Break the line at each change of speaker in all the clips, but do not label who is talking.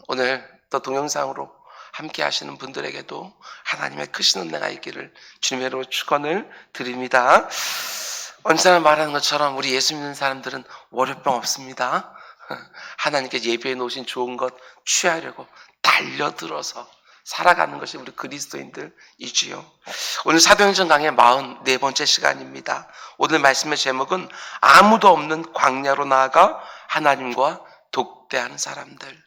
오늘 또 동영상으로 함께 하시는 분들에게도 하나님의 크신 은혜가 있기를 주님의 이름으로 축원을 드립니다. 언제나 말하는 것처럼 우리 예수 믿는 사람들은 월요병 없습니다. 하나님께 예배해 놓으신 좋은 것 취하려고 달려들어서 살아가는 것이 우리 그리스도인들이지요. 오늘 사도행전 강의 44번째 시간입니다. 오늘 말씀의 제목은 아무도 없는 광야로 나아가 하나님과 독대하는 사람들.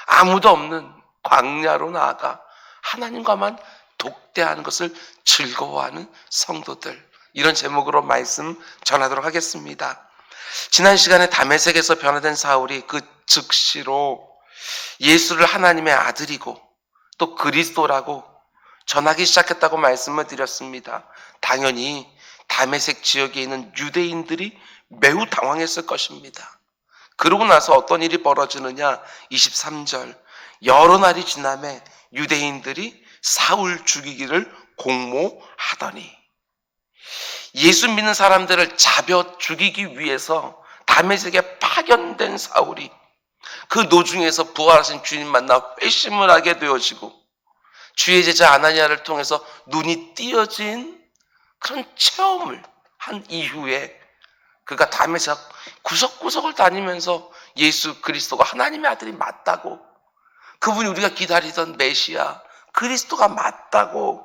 아무도 없는 광야로 나아가 하나님과만 독대하는 것을 즐거워하는 성도들. 이런 제목으로 말씀 전하도록 하겠습니다. 지난 시간에 다메섹에서 변화된 사울이 그 즉시로 예수를 하나님의 아들이고 또 그리스도라고 전하기 시작했다고 말씀을 드렸습니다. 당연히 다메섹 지역에 있는 유대인들이 매우 당황했을 것입니다. 그러고 나서 어떤 일이 벌어지느냐? 23절 여러 날이 지남에 유대인들이 사울 죽이기를 공모하더니 예수 믿는 사람들을 잡여 죽이기 위해서 다메섹에 파견된 사울이 그 노중에서 부활하신 주님 만나 회심을 하게 되어지고 주의 제자 아나니아를 통해서 눈이 띄어진 그런 체험을 한 이후에 그가 다메섹 구석구석을 다니면서 예수 그리스도가 하나님의 아들이 맞다고, 그분이 우리가 기다리던 메시아 그리스도가 맞다고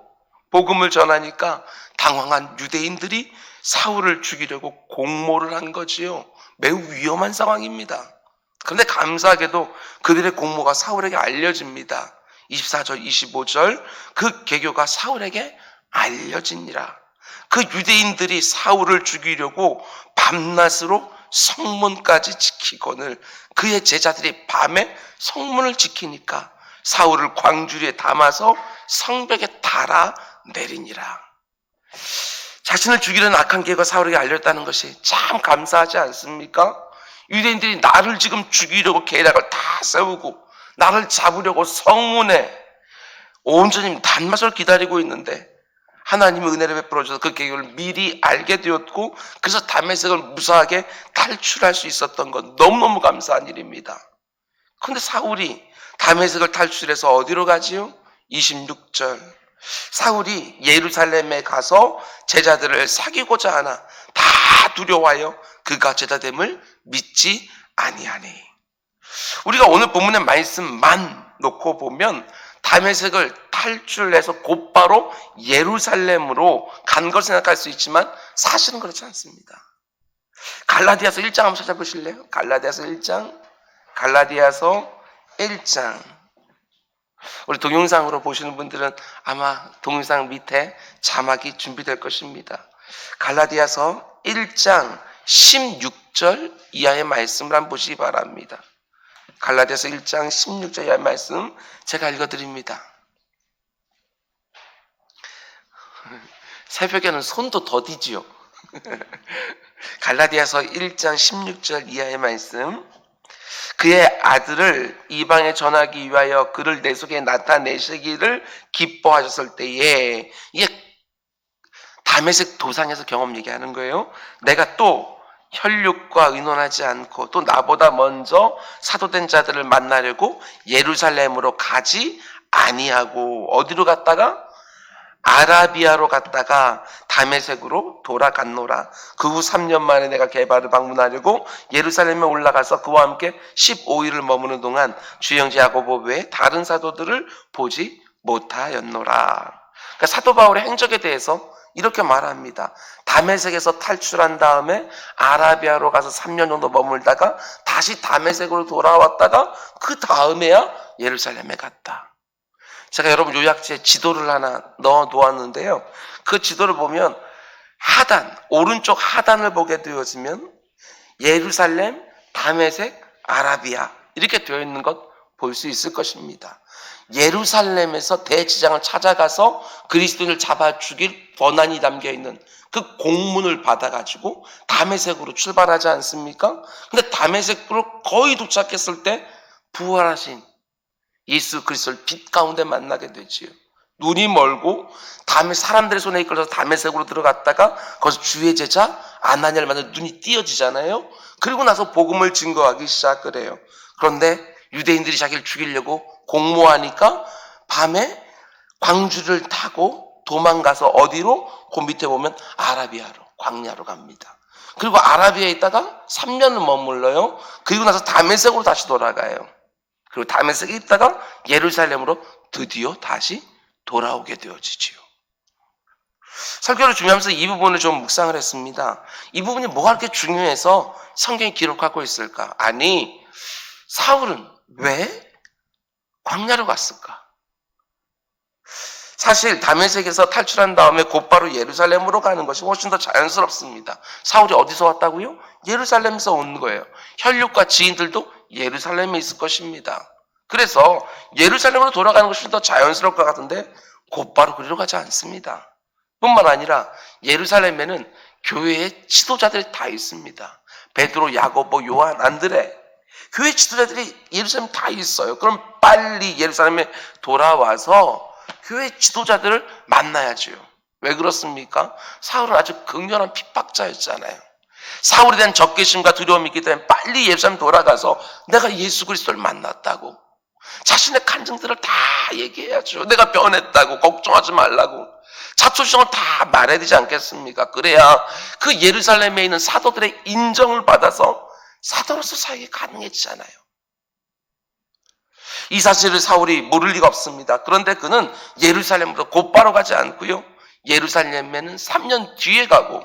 복음을 전하니까 당황한 유대인들이 사울을 죽이려고 공모를 한 거지요. 매우 위험한 상황입니다. 그런데 감사하게도 그들의 공모가 사울에게 알려집니다. 24절 25절 그 계교가 사울에게 알려지니라. 그 유대인들이 사울을 죽이려고 밤낮으로 성문까지 지키거늘 그의 제자들이 밤에 성문을 지키니까 사울을 광주리에 담아서 성벽에 달아 내리니라. 자신을 죽이려는 악한 계획가 사울에게 알렸다는 것이 참 감사하지 않습니까? 유대인들이 나를 지금 죽이려고 계략을 다 세우고 나를 잡으려고 성문에 온전히 단맛을 기다리고 있는데 하나님의 은혜를 베풀어 주셔서 그 계획을 미리 알게 되었고 그래서 다메섹을 무사하게 탈출할 수 있었던 건 너무너무 감사한 일입니다. 그런데 사울이 다메섹을 탈출해서 어디로 가지요? 26절 사울이 예루살렘에 가서 제자들을 사귀고자 하나 다 두려워하여 그가 제자됨을 믿지 아니하니. 우리가 오늘 본문의 말씀만 놓고 보면 다메섹을 탈출해서 곧바로 예루살렘으로 간 걸 생각할 수 있지만 사실은 그렇지 않습니다. 갈라디아서 1장 한번 찾아보실래요? 갈라디아서 1장 우리 동영상으로 보시는 분들은 아마 동영상 밑에 자막이 준비될 것입니다. 갈라디아서 1장 16절 이하의 말씀을 한번 보시기 바랍니다. 갈라디아서 1장 16절 이하의 말씀 제가 읽어드립니다. 새벽에는 손도 더디지요. 갈라디아서 1장 16절 이하의 말씀. 그의 아들을 이방에 전하기 위하여 그를 내 속에 나타내시기를 기뻐하셨을 때에, 이게 다메섹 도상에서 경험 얘기하는 거예요. 내가 또 혈육과 의논하지 않고 또 나보다 먼저 사도된 자들을 만나려고 예루살렘으로 가지 아니하고 어디로 갔다가 아라비아로 갔다가 다메섹으로 돌아갔노라. 그 후 3년 만에 내가 게바를 방문하려고 예루살렘에 올라가서 그와 함께 15일을 머무는 동안 주 형제 야고보 외에 다른 사도들을 보지 못하였노라. 그러니까 사도 바울의 행적에 대해서 이렇게 말합니다. 다메섹에서 탈출한 다음에 아라비아로 가서 3년 정도 머물다가 다시 다메섹으로 돌아왔다가 그 다음에야 예루살렘에 갔다. 제가 여러분 요약지에 지도를 하나 넣어 놓았는데요. 그 지도를 보면 하단, 오른쪽 하단을 보게 되어지면 예루살렘, 다메섹, 아라비아 이렇게 되어 있는 것 볼 수 있을 것입니다. 예루살렘에서 대지장을 찾아가서 그리스도인을 잡아 죽일 권한이 담겨 있는 그 공문을 받아가지고 다메섹으로 출발하지 않습니까? 근데 다메섹으로 거의 도착했을 때 부활하신 예수 그리스도를 빛 가운데 만나게 되지요. 눈이 멀고 사람들의 손에 이끌려서 다메섹으로 들어갔다가 거기서 주의 제자 아나니아를 만나 눈이 띄어지잖아요. 그리고 나서 복음을 증거하기 시작을 해요. 그런데 유대인들이 자기를 죽이려고 공모하니까 밤에 광주를 타고 도망가서 어디로? 그 밑에 보면 아라비아로, 광야로 갑니다. 그리고 아라비아에 있다가 3년을 머물러요. 그리고 나서 다메섹으로 다시 돌아가요. 그리고 다메섹에 있다가 예루살렘으로 드디어 다시 돌아오게 되어지지요. 설교를 준비하면서 이 부분을 좀 묵상을 했습니다. 이 부분이 뭐가 그렇게 중요해서 성경이 기록하고 있을까? 아니, 사울은 왜 광야로 갔을까? 사실 다메섹에서 탈출한 다음에 곧바로 예루살렘으로 가는 것이 훨씬 더 자연스럽습니다. 사울이 어디서 왔다고요? 예루살렘에서 온 거예요. 혈육과 지인들도 예루살렘에 있을 것입니다. 그래서 예루살렘으로 돌아가는 것이 더 자연스러울 것 같은데 곧바로 그리로 가지 않습니다. 뿐만 아니라 예루살렘에는 교회의 지도자들이 다 있습니다. 베드로, 야고보, 요한, 안드레, 교회 지도자들이 예루살렘에 다 있어요. 그럼 빨리 예루살렘에 돌아와서 교회 지도자들을 만나야죠. 왜 그렇습니까? 사울은 아주 극렬한 핍박자였잖아요. 사울에 대한 적개심과 두려움이 있기 때문에 빨리 예루살렘 돌아가서 내가 예수 그리스도를 만났다고 자신의 간증들을 다 얘기해야죠. 내가 변했다고, 걱정하지 말라고 자초지종을 다 말해야 되지 않겠습니까? 그래야 그 예루살렘에 있는 사도들의 인정을 받아서 사도로서 사역이 가능해지잖아요. 이 사실을 사울이 모를 리가 없습니다. 그런데 그는 예루살렘으로 곧바로 가지 않고요. 예루살렘에는 3년 뒤에 가고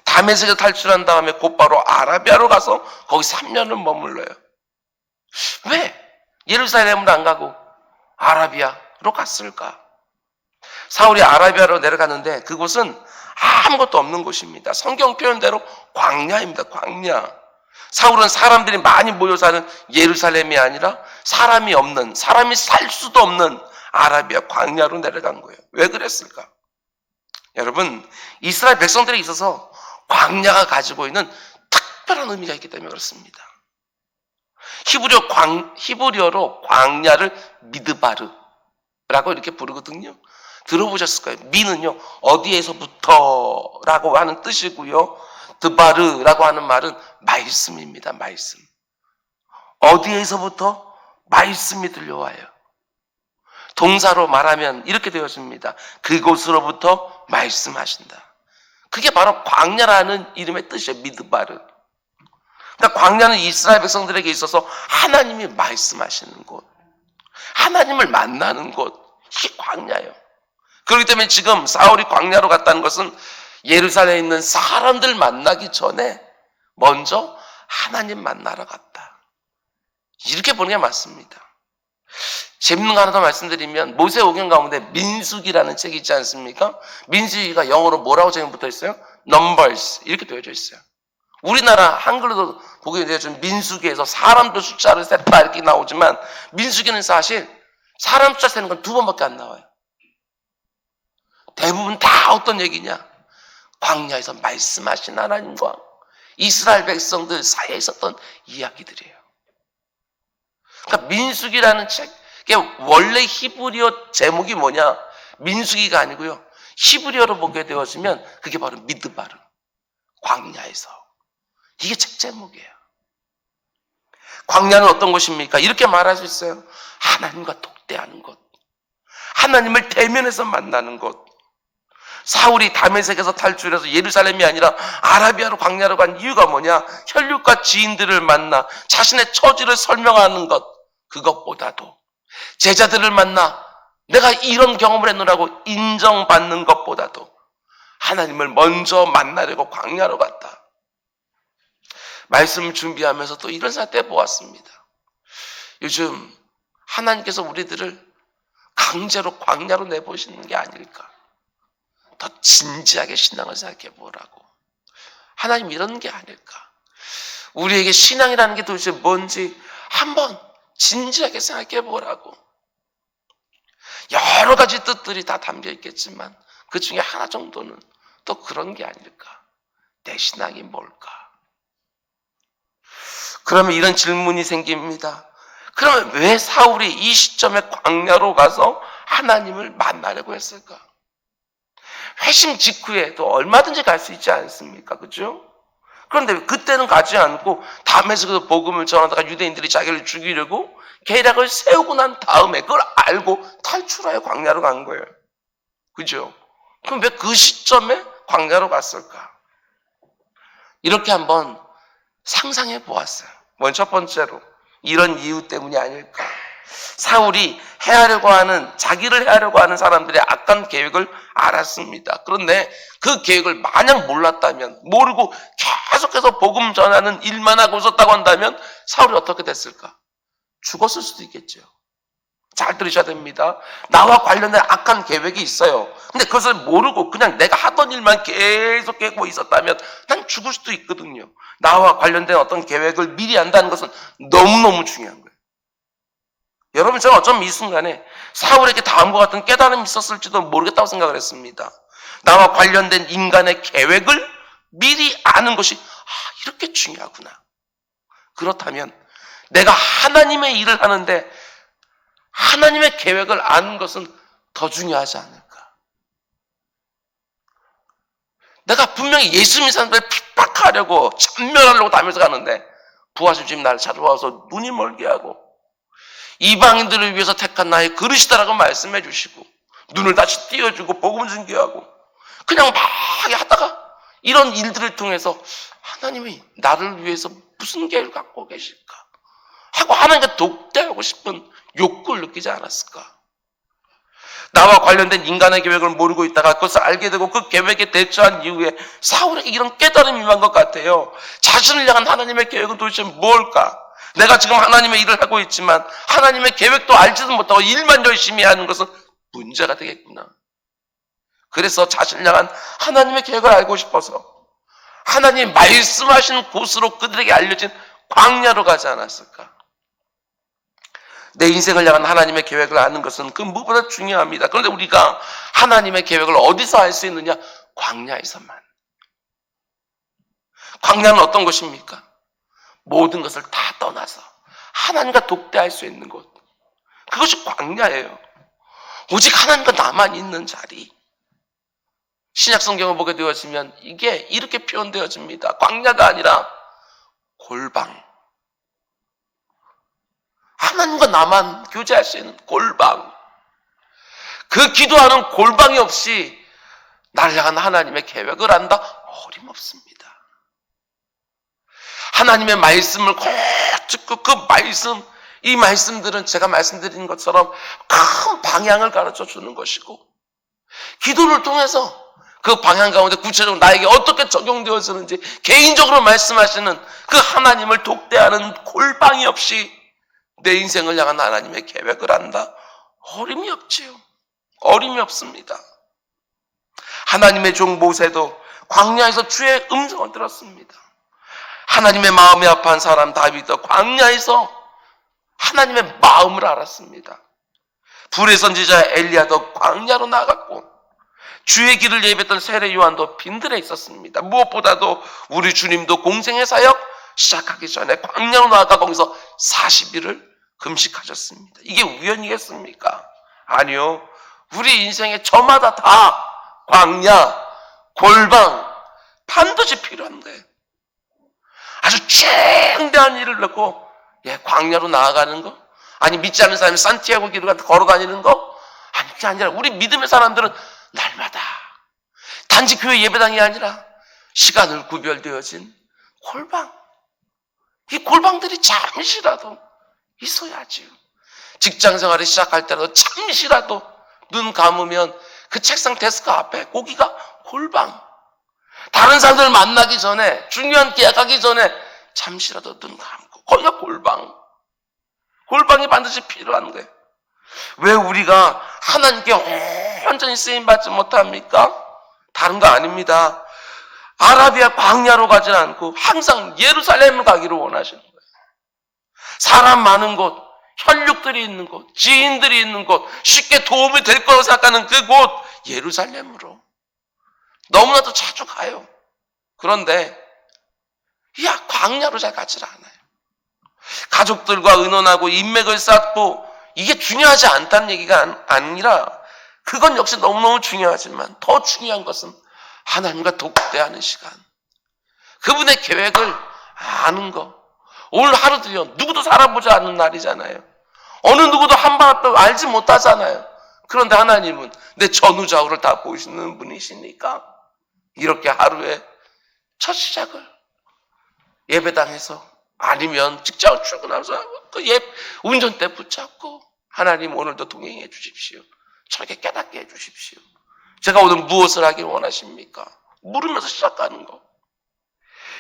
다메섹에서 탈출한 다음에 곧바로 아라비아로 가서 거기 3년을 머물러요. 왜 예루살렘으로 안 가고 아라비아로 갔을까? 사울이 아라비아로 내려갔는데 그곳은 아무것도 없는 곳입니다. 성경 표현대로 광야입니다. 광야. 사울은 사람들이 많이 모여 사는 예루살렘이 아니라 사람이 없는, 사람이 살 수도 없는 아라비아 광야로 내려간 거예요. 왜 그랬을까? 여러분, 이스라엘 백성들에 있어서 광야가 가지고 있는 특별한 의미가 있기 때문에 그렇습니다. 히브리어로 광야를 미드바르라고 이렇게 부르거든요. 들어보셨을 거예요. 미는요, 어디에서부터라고 하는 뜻이고요. 드바르라고 하는 말은 말씀입니다. 말씀. 어디에서부터? 말씀이 들려와요. 동사로 말하면 이렇게 되어집니다. 그곳으로부터 말씀하신다. 그게 바로 광야라는 이름의 뜻이에요. 미드바르. 그러니까 광야는 이스라엘 백성들에게 있어서 하나님이 말씀하시는 곳, 하나님을 만나는 곳, 이게 광야예요. 그렇기 때문에 지금 사울이 광야로 갔다는 것은 예루살렘에 있는 사람들 만나기 전에 먼저 하나님 만나러 갔다. 이렇게 보는 게 맞습니다. 재밌는 거 하나 더 말씀드리면 모세오경 가운데 민수기라는 책이 있지 않습니까? 민수기가 영어로 뭐라고 적용 붙어 있어요? Numbers 이렇게 되어져 있어요. 우리나라 한글로도 보게 되어진 민수기에서 사람들 숫자를 셌다 이렇게 나오지만 민수기는 사실 사람 숫자 세는 건 2번밖에 안 나와요. 대부분 다 어떤 얘기냐? 광야에서 말씀하신 하나님과 이스라엘 백성들 사이에 있었던 이야기들이에요. 그러니까 민수기라는 책의 원래 히브리어 제목이 뭐냐? 민수기가 아니고요. 히브리어로 보게 되어지면 그게 바로 미드바르, 광야에서. 이게 책 제목이에요. 광야는 어떤 곳입니까? 이렇게 말할 수 있어요. 하나님과 독대하는 곳, 하나님을 대면해서 만나는 곳. 사울이 다메섹에서 탈출해서 예루살렘이 아니라 아라비아로 광야로 간 이유가 뭐냐? 혈육과 지인들을 만나 자신의 처지를 설명하는 것, 그것보다도 제자들을 만나 내가 이런 경험을 했노라고 인정받는 것보다도 하나님을 먼저 만나려고 광야로 갔다. 말씀을 준비하면서 또 이런 사태 보았습니다. 요즘 하나님께서 우리들을 강제로 광야로 내보시는 게 아닐까? 더 진지하게 신앙을 생각해 보라고. 하나님 이런 게 아닐까? 우리에게 신앙이라는 게 도대체 뭔지 한번 진지하게 생각해 보라고. 여러 가지 뜻들이 다 담겨 있겠지만 그 중에 하나 정도는 또 그런 게 아닐까? 내 신앙이 뭘까? 그러면 이런 질문이 생깁니다. 그러면 왜 사울이 이 시점에 광야로 가서 하나님을 만나려고 했을까? 회심 직후에 또 얼마든지 갈 수 있지 않습니까? 그죠? 그런데 그때는 가지 않고 다메섹에서 복음을 전하다가 유대인들이 자기를 죽이려고 계략을 세우고 난 다음에 그걸 알고 탈출하여 광야로 간 거예요. 그죠? 그럼 왜 그 시점에 광야로 갔을까? 이렇게 한번 상상해 보았어요. 먼저 첫 번째로 이런 이유 때문이 아닐까. 사울이 자기를 해하려고 하는 사람들의 악한 계획을 알았습니다. 그런데 그 계획을 만약 몰랐다면, 모르고 계속해서 복음 전하는 일만 하고 있었다고 한다면 사울이 어떻게 됐을까? 죽었을 수도 있겠죠. 잘 들으셔야 됩니다. 나와 관련된 악한 계획이 있어요. 근데 그것을 모르고 그냥 내가 하던 일만 계속 깨고 있었다면 난 죽을 수도 있거든요. 나와 관련된 어떤 계획을 미리 안다는 것은 너무너무 중요한 거예요. 여러분, 저는 어쩌면 이 순간에 사울에게 다음과 같은 깨달음이 있었을지도 모르겠다고 생각을 했습니다. 나와 관련된 인간의 계획을 미리 아는 것이 이렇게 중요하구나. 그렇다면 내가 하나님의 일을 하는데 하나님의 계획을 아는 것은 더 중요하지 않을까. 내가 분명히 예수 믿는 사람들을 핍박하려고 참멸하려고 다면서 가는데 부하신 주님 나를 찾아와서 눈이 멀게 하고 이방인들을 위해서 택한 나의 그릇이다라고 말씀해 주시고 눈을 다시 띄워주고 복음을 전개하고 그냥 막 하다가 이런 일들을 통해서 하나님이 나를 위해서 무슨 계획을 갖고 계실까 하고 하나님과 독대하고 싶은 욕구를 느끼지 않았을까. 나와 관련된 인간의 계획을 모르고 있다가 그것을 알게 되고 그 계획에 대처한 이후에 사울에게 이런 깨달음이 임한 것 같아요. 자신을 향한 하나님의 계획은 도대체 뭘까? 내가 지금 하나님의 일을 하고 있지만 하나님의 계획도 알지도 못하고 일만 열심히 하는 것은 문제가 되겠구나. 그래서 자신을 향한 하나님의 계획을 알고 싶어서 하나님 말씀하시는 곳으로 그들에게 알려진 광야로 가지 않았을까? 내 인생을 향한 하나님의 계획을 아는 것은 그 무엇보다 중요합니다. 그런데 우리가 하나님의 계획을 어디서 알 수 있느냐? 광야에서만. 광야는 어떤 것입니까? 모든 것을 다 떠나서 하나님과 독대할 수 있는 곳. 그것이 광야예요. 오직 하나님과 나만 있는 자리. 신약 성경을 보게 되어지면 이게 이렇게 표현되어집니다. 광야가 아니라 골방. 하나님과 나만 교제할 수 있는 골방. 그 기도하는 골방이 없이 나를 향한 하나님의 계획을 안다? 어림없습니다. 하나님의 말씀을 꼭 듣고 그 말씀, 이 말씀들은 제가 말씀드린 것처럼 큰 방향을 가르쳐 주는 것이고 기도를 통해서 그 방향 가운데 구체적으로 나에게 어떻게 적용되어지는지 개인적으로 말씀하시는 그 하나님을 독대하는 골방이 없이 내 인생을 향한 하나님의 계획을 안다? 어림이 없지요. 어림이 없습니다. 하나님의 종 모세도 광야에서 주의 음성을 들었습니다. 하나님의 마음에 아파한 사람 다윗도 광야에서 하나님의 마음을 알았습니다. 불의 선지자 엘리야도 광야로 나갔고 주의 길을 예배했던 세례 요한도 빈들에 있었습니다. 무엇보다도 우리 주님도 공생의 사역 시작하기 전에 광야로 나가 거기서 40일을 금식하셨습니다. 이게 우연이겠습니까? 아니요. 우리 인생의 저마다 다 광야, 골방 반드시 필요한 거예요. 아주 중대한 일을 넣고 광야로 나아가는 거? 아니 믿지 않는 사람이 산티아고 길을 걸어 다니는 거? 아니 그게 아니라 우리 믿음의 사람들은 날마다 단지 교회 예배당이 아니라 시간을 구별되어진 골방. 이 골방들이 잠시라도 있어야지요. 직장 생활을 시작할 때라도 잠시라도 눈 감으면 그 책상 데스크 앞에 거기가 골방. 다른 사람들 만나기 전에 중요한 계약하기 전에 잠시라도 눈 감고 거기가 골방. 골방이 반드시 필요한 거예요. 왜 우리가 하나님께 완전히 쓰임받지 못합니까? 다른 거 아닙니다. 아라비아 광야로 가지 않고 항상 예루살렘을 가기를 원하시는 거예요. 사람 많은 곳, 혈육들이 있는 곳, 지인들이 있는 곳, 쉽게 도움이 될 거라고 생각하는 그곳 예루살렘으로 너무나도 자주 가요. 그런데 광야로 잘 가지 않아요. 가족들과 의논하고 인맥을 쌓고 이게 중요하지 않다는 얘기가 아니라 그건 역시 너무너무 중요하지만 더 중요한 것은 하나님과 독대하는 시간. 그분의 계획을 아는 거. 오늘 하루도요, 누구도 살아보지 않는 날이잖아요. 어느 누구도 한밤도 알지 못하잖아요. 그런데 하나님은 내 전후좌우를 다 보시는 분이시니까 이렇게 하루에 첫 시작을 예배당에서 아니면 직장을 출근하면서 그 운전대 붙잡고 하나님 오늘도 동행해 주십시오. 저에게 깨닫게 해 주십시오. 제가 오늘 무엇을 하길 원하십니까? 물으면서 시작하는 거.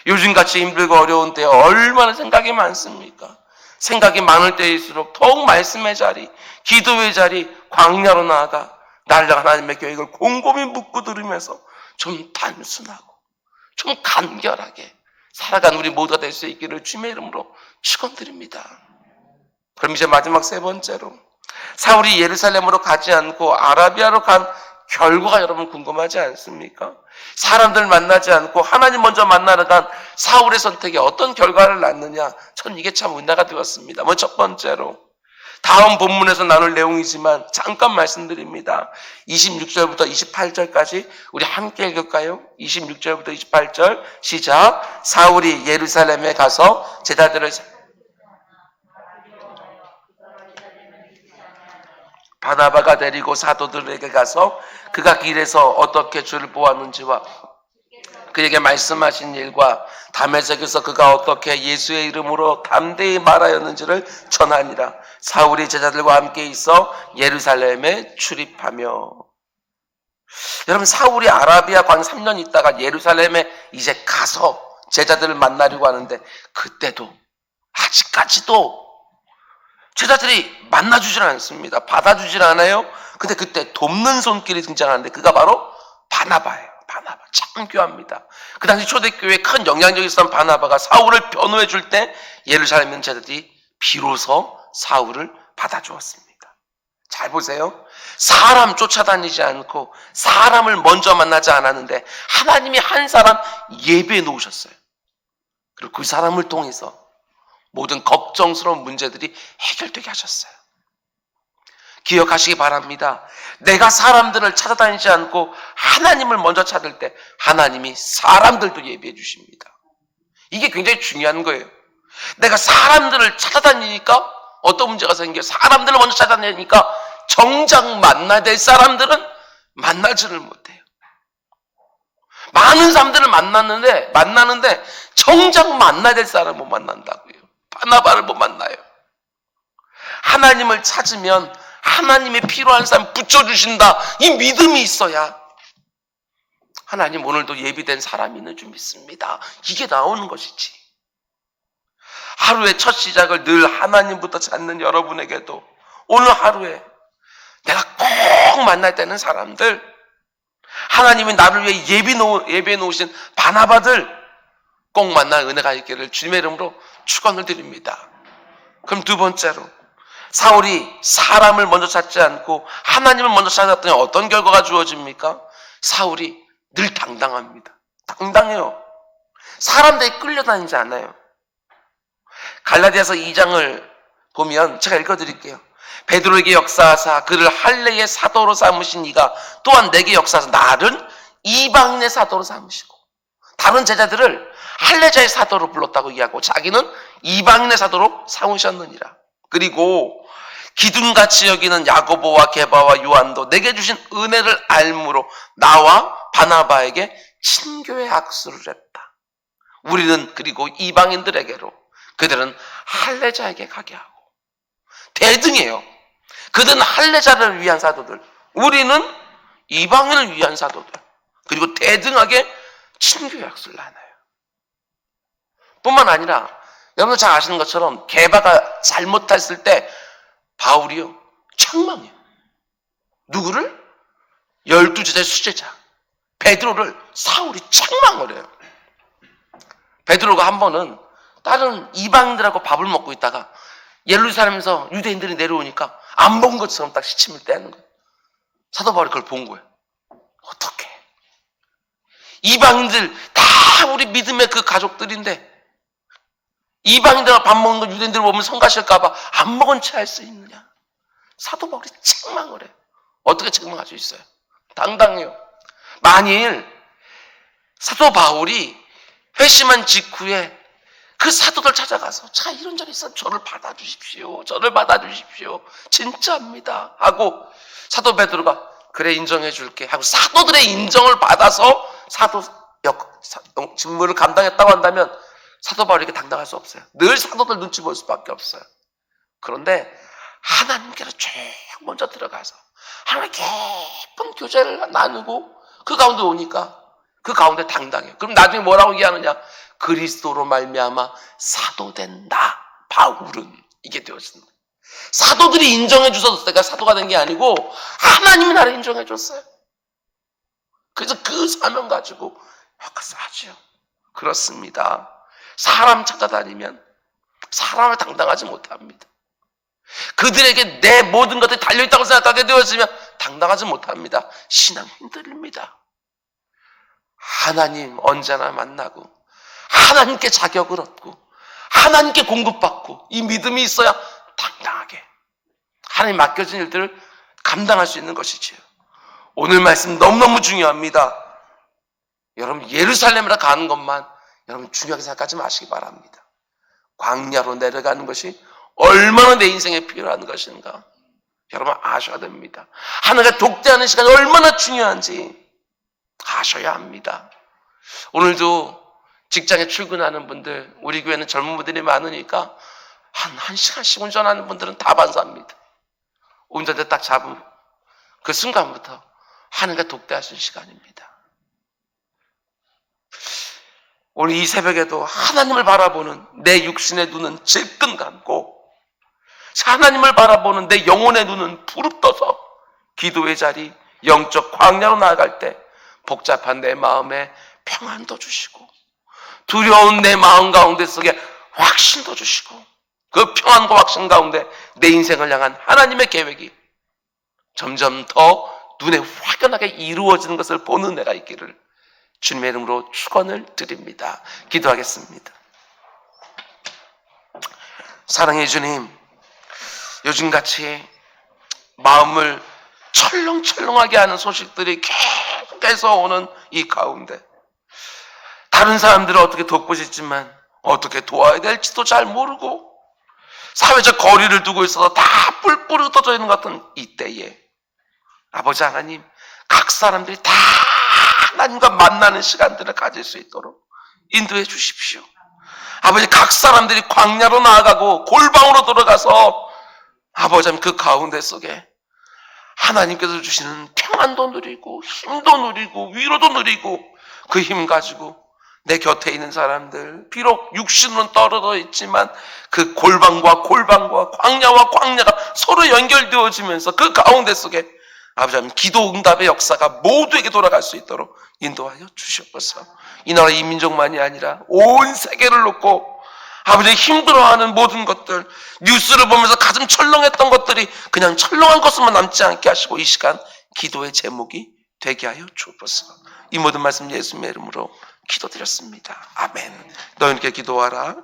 요즘같이 힘들고 어려운 때 얼마나 생각이 많습니까? 생각이 많을 때일수록 더욱 말씀의 자리, 기도의 자리, 광야로 나아가 날라 하나님의 계획을 곰곰이 묻고 들으면서 좀 단순하고 좀 간결하게 살아간 우리 모두가 될 수 있기를 주님의 이름으로 축원드립니다. 그럼 이제 마지막 세 번째로 사울이 예루살렘으로 가지 않고 아라비아로 간 결과가 여러분 궁금하지 않습니까? 사람들 만나지 않고 하나님 먼저 만나러 간 사울의 선택이 어떤 결과를 낳느냐, 전 이게 참 은혜가 되었습니다. 먼저 첫 번째로 다음 본문에서 나눌 내용이지만 잠깐 말씀드립니다. 26절부터 28절까지 우리 함께 읽을까요? 26절부터 28절 시작. 사울이 예루살렘에 가서 제자들을 바나바가 데리고 사도들에게 가서 그가 길에서 어떻게 주를 보았는지와 그에게 말씀하신 일과 다메섹에서 그가 어떻게 예수의 이름으로 담대히 말하였는지를 전하니라. 사울이 제자들과 함께 있어 예루살렘에 출입하며. 여러분, 사울이 아라비아 광 3년 있다가 예루살렘에 이제 가서 제자들을 만나려고 하는데 그때도 아직까지도 제자들이 만나주질 않습니다. 받아주질 않아요. 근데 그때 돕는 손길이 등장하는데 그가 바로 바나바예요. 바나바. 참 귀합니다. 그 당시 초대교회에 큰 영향력이 있었던 바나바가 사울을 변호해 줄 때 예루살렘에 있는 제자들이 비로소 사울을 받아주었습니다. 잘 보세요. 사람 쫓아다니지 않고 사람을 먼저 만나지 않았는데 하나님이 한 사람 예배해 놓으셨어요. 그리고 그 사람을 통해서 모든 걱정스러운 문제들이 해결되게 하셨어요. 기억하시기 바랍니다. 내가 사람들을 찾아다니지 않고 하나님을 먼저 찾을 때 하나님이 사람들도 예비해 주십니다. 이게 굉장히 중요한 거예요. 내가 사람들을 찾아다니니까 어떤 문제가 생겨요? 사람들을 먼저 찾아다니니까 정작 만나야 될 사람들은 만나지를 못해요. 많은 사람들을 만나는데 정작 만나야 될 사람을 못 만난다고요. 바나바를 못 만나요. 하나님을 찾으면 하나님의 필요한 사람 붙여주신다. 이 믿음이 있어야 하나님 오늘도 예비된 사람이 있는 줄 믿습니다. 이게 나오는 것이지. 하루의 첫 시작을 늘 하나님부터 찾는 여러분에게도 오늘 하루에 내가 꼭 만날 때는 사람들, 하나님이 나를 위해 예비해 놓으신 바나바들 꼭 만날 은혜가 있기를 주님의 이름으로 축원을 드립니다. 그럼 두 번째로 사울이 사람을 먼저 찾지 않고 하나님을 먼저 찾았더니 어떤 결과가 주어집니까? 사울이 늘 당당합니다. 당당해요. 사람들이 끌려다니지 않아요. 갈라디아서 2장을 보면 제가 읽어드릴게요. 베드로에게 역사하사 그를 할례의 사도로 삼으신 이가 또한 내게 역사하사 나를 이방인의 사도로 삼으시고, 다른 제자들을 할례자의 사도로 불렀다고 이야기하고 자기는 이방인의 사도로 삼으셨느니라. 그리고 기둥같이 여기는 야고보와 게바와 요한도 내게 주신 은혜를 알므로 나와 바나바에게 친교의 악수를 했다. 우리는 그리고 이방인들에게로 그들은 할례자에게 가게 하고, 대등해요. 그들은 할례자를 위한 사도들, 우리는 이방인을 위한 사도들, 그리고 대등하게 친교의 악수를 나눠요. 뿐만 아니라 여러분 잘 아시는 것처럼 게바가 잘못했을 때 바울이요 책망해요. 누구를? 12제자의 수제자 베드로를 사울이 책망을 해요. 베드로가 한 번은 다른 이방인들하고 밥을 먹고 있다가 예루살렘에서 유대인들이 내려오니까 안 본 것처럼 딱 시침을 떼는 거예요. 사도 바울이 그걸 본 거예요. 어떻게? 이방인들 다 우리 믿음의 그 가족들인데 이방인들과 밥 먹는 거 유대인들 보면 성가실까봐 안 먹은 채 할 수 있느냐? 사도 바울이 책망을 해요. 어떻게 책망할 수 있어요? 당당해요. 만일 사도 바울이 회심한 직후에 그 사도들 찾아가서 자 이런 적이 있어 저를 받아주십시오. 저를 받아주십시오. 진짜입니다. 하고 사도 베드로가 그래 인정해 줄게 하고 사도들의 인정을 받아서 사도 직무를 감당했다고 한다면 사도 바울에게 당당할 수 없어요. 늘 사도들 눈치 볼 수밖에 없어요. 그런데 하나님께로 쭉 먼저 들어가서 하나님의 깊은 교제를 나누고 그 가운데 오니까 그 가운데 당당해요. 그럼 나중에 뭐라고 얘기하느냐? 그리스도로 말미암아 사도된 나 바울은 이게 되었습니다. 사도들이 인정해 주셔서 내가 사도가 된 게 아니고 하나님이 나를 인정해 줬어요. 그래서 그 사명 가지고 혀가서 하죠. 그렇습니다. 사람 찾아다니면 사람을 당당하지 못합니다. 그들에게 내 모든 것들이 달려있다고 생각하게 되었으면 당당하지 못합니다. 신앙 흔들립니다. 하나님 언제나 만나고 하나님께 자격을 얻고 하나님께 공급받고 이 믿음이 있어야 당당하게 하나님 맡겨진 일들을 감당할 수 있는 것이지요. 오늘 말씀 너무너무 중요합니다. 여러분 예루살렘으로 가는 것만 여러분 중요하게 생각하지 마시기 바랍니다. 광야로 내려가는 것이 얼마나 내 인생에 필요한 것인가 여러분 아셔야 됩니다. 하나님과 독대하는 시간이 얼마나 중요한지 아셔야 합니다. 오늘도 직장에 출근하는 분들, 우리 교회는 젊은 분들이 많으니까 한 1시간씩 운전하는 분들은 다 반사합니다. 운전대 딱 잡은 그 순간부터 하나님과 독대하시는 시간입니다. 오늘 이 새벽에도 하나님을 바라보는 내 육신의 눈은 질끈 감고 하나님을 바라보는 내 영혼의 눈은 부릅떠서 기도의 자리, 영적 광야로 나아갈 때 복잡한 내 마음에 평안도 주시고 두려운 내 마음 가운데 속에 확신도 주시고 그 평안과 확신 가운데 내 인생을 향한 하나님의 계획이 점점 더 눈에 확연하게 이루어지는 것을 보는 내가 있기를 주님의 이름으로 축원을 드립니다. 기도하겠습니다. 사랑해 주님, 요즘같이 마음을 철렁철렁하게 하는 소식들이 계속해서 오는 이 가운데 다른 사람들을 어떻게 돕고 싶지만 어떻게 도와야 될지도 잘 모르고 사회적 거리를 두고 있어서 다 뿔뿔 흩어져 있는 것 같은 이때에 아버지 하나님 각 사람들이 다 하나님과 만나는 시간들을 가질 수 있도록 인도해 주십시오. 아버지 각 사람들이 광야로 나아가고 골방으로 들어가서 아버지 하나님 그 가운데 속에 하나님께서 주시는 평안도 누리고 힘도 누리고 위로도 누리고 그 힘 가지고 내 곁에 있는 사람들 비록 육신으로는 떨어져 있지만 그 골방과 광야와 광야가 서로 연결되어지면서 그 가운데 속에 아버지 하나님 기도 응답의 역사가 모두에게 돌아갈 수 있도록 인도하여 주시옵소서. 이 나라 이 민족만이 아니라 온 세계를 놓고 아버지 힘들어하는 모든 것들 뉴스를 보면서 가슴 철렁했던 것들이 그냥 철렁한 것으로만 남지 않게 하시고 이 시간 기도의 제목이 되게 하여 주옵소서. 이 모든 말씀 예수님의 이름으로 기도드렸습니다. 아멘. 너희들께 기도하라.